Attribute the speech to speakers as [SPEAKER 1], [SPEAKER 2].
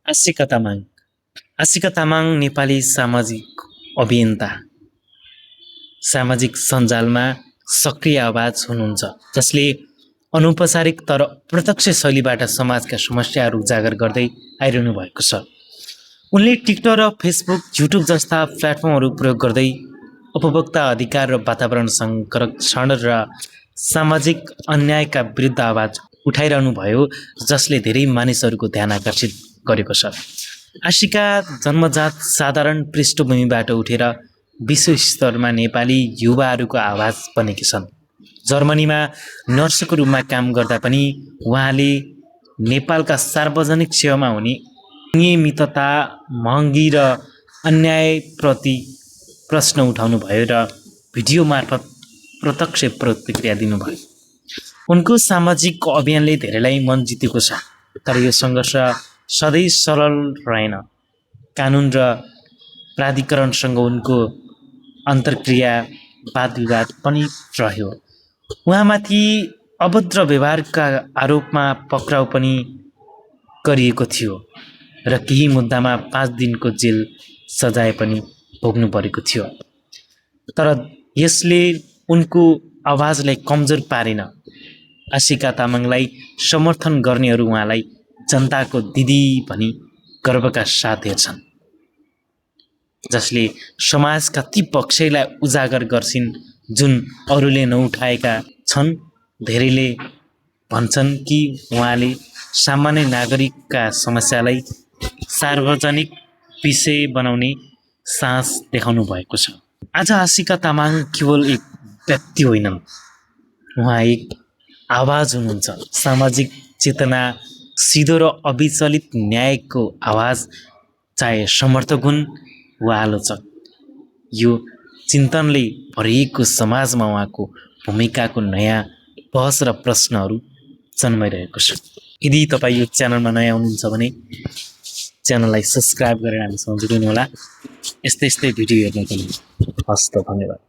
[SPEAKER 1] आशिका तामाङ आशिका तामाङ नेपाली सामाजिक अभियन्ता, सामाजिक सञ्जालमा सक्रिय आवाज हुनुहुन्छ, जसले अनौपचारिक तर प्रत्यक्ष शैलीबाट समाजका समस्याहरू उजागर गर्दै आइरहनु भएको छ। उनले टिकटक र फेसबुक, युट्युब जस्ता प्लेटफर्महरू प्रयोग गर्दै उपभोक्ता अधिकार र वातावरण संरक्षण र सामाजिक अन्यायका विरुद्ध आवाज उठाइरहनु भयो, जसले धेरै मानिसहरूको ध्यान आकर्षित गरेको छ। आशिका जन्मजात साधारण पृष्ठभूमिबाट उठेर विश्व स्तरमा नेपाली युवाहरूको आवाज बनेकी छन्। जर्मनीमा नर्सको रूपमा काम गर्दा पनि उहाँले नेपालका सार्वजनिक सेवामा हुने अनियमितता, महँगी र अन्यायप्रति प्रश्न उठाउनु भयो र भिडियो मार्फत प्रत्यक्ष प्रतिक्रिया दिनुभयो। उनको सामाजिक अभियानले धेरैलाई मन जितेको छ, तर यो सङ्घर्ष सधैँ सरल रहेन। कानुन र प्राधिकरणसँग उनको अन्तर्क्रिया, वाद विवाद पनि रह्यो। उहाँमाथि अभद्र व्यवहारका आरोपमा पक्राउ पनि गरिएको थियो र केही मुद्दामा 5 दिनको जेल सजाय पनि भोग्नु परेको थियो। तर यसले उनको आवाजलाई कमजोर पारेन। आशिका तामाङलाई समर्थन गर्नेहरू उहाँलाई जनताको दिदी भनी गर्वका साथ हेर्छन्, जसले समाजका ती पक्षलाई उजागर गर्छिन् जुन अरूले नउठाएका छन्। धेरैले भन्छन् कि उहाँले सामान्य नागरिकका समस्यालाई सार्वजनिक विषय बनाउने साहस देखाउनु भएको छ। आज आशिका तामाङ केवल एक व्यक्ति होइनन्, उहाँ एक आवाज हुनुहुन्छ। सामाजिक चेतना, सिधो र अविचलित न्यायको आवाज, चाहे समर्थक हुन् वा आलोचक। यो चिन्तनले भरिएको समाजमा उहाँको भूमिकाको नयाँ बहस र प्रश्नहरू जन्माइरहेको छ। यदि तपाईँ यो च्यानलमा नयाँ हुनुहुन्छ भने च्यानललाई सब्सक्राइब गरेर हामीसँग जोडिनुहोला। यस्तै भिडियो हेर्नको लागि हस्त धन्यवाद।